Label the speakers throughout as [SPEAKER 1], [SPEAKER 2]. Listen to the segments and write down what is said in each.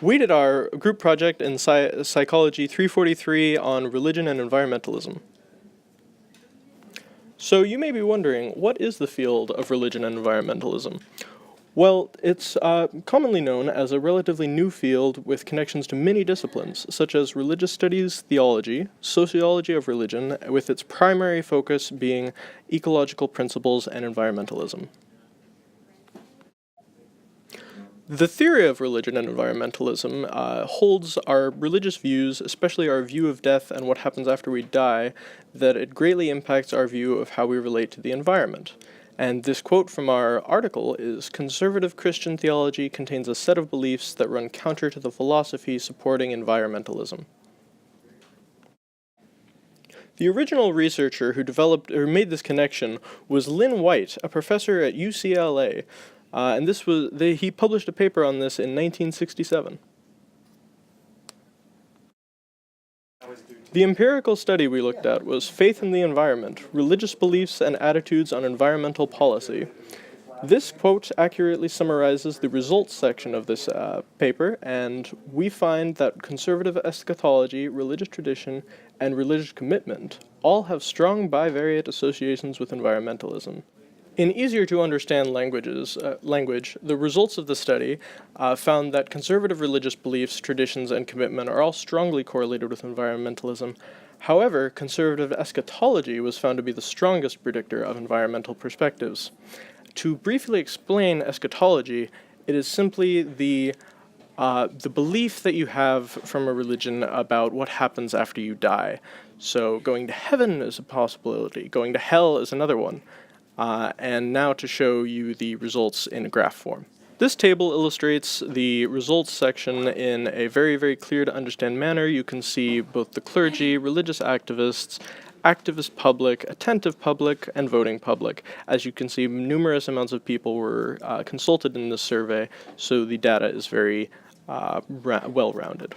[SPEAKER 1] We did our group project in Psychology 343 on religion and environmentalism. So you may be wondering, what is the field of religion and environmentalism? Well, it's commonly known as a relatively new field with connections to many disciplines, such as religious studies, theology, sociology of religion, with its primary focus being ecological principles and environmentalism. The theory of religion and environmentalism holds our religious views, especially our view of death and what happens after we die, that it greatly impacts our view of how we relate to the environment. And this quote from our article is, "Conservative Christian theology contains a set of beliefs that run counter to the philosophy supporting environmentalism." The original researcher who developed or made this connection was Lynn White, a professor at UCLA, and he published a paper on this in 1967. The empirical study we looked at was Faith in the Environment, Religious Beliefs and Attitudes on Environmental Policy. This quote accurately summarizes the results section of this paper, and we find that conservative eschatology, religious tradition, and religious commitment all have strong bivariate associations with environmentalism. In easier to understand language, the results of the study found that conservative religious beliefs, traditions, and commitment are all strongly correlated with environmentalism. However, conservative eschatology was found to be the strongest predictor of environmental perspectives. To briefly explain eschatology, it is simply the belief that you have from a religion about what happens after you die. So going to heaven is a possibility, going to hell is another one. And now to show you the results in graph form. This table illustrates the results section in a very, very clear to understand manner. You can see both the clergy, religious activists, activist public, attentive public, and voting public. As you can see, numerous amounts of people were consulted in this survey, so the data is very well-rounded.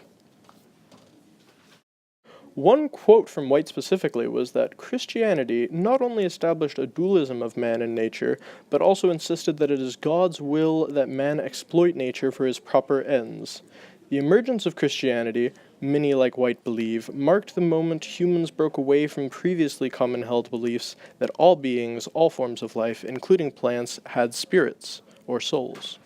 [SPEAKER 1] One quote from White specifically was that Christianity not only established a dualism of man and nature, but also insisted that it is God's will that man exploit nature for his proper ends. The emergence of Christianity, many like White believe, marked the moment humans broke away from previously common-held beliefs that all beings, all forms of life, including plants, had spirits, or souls.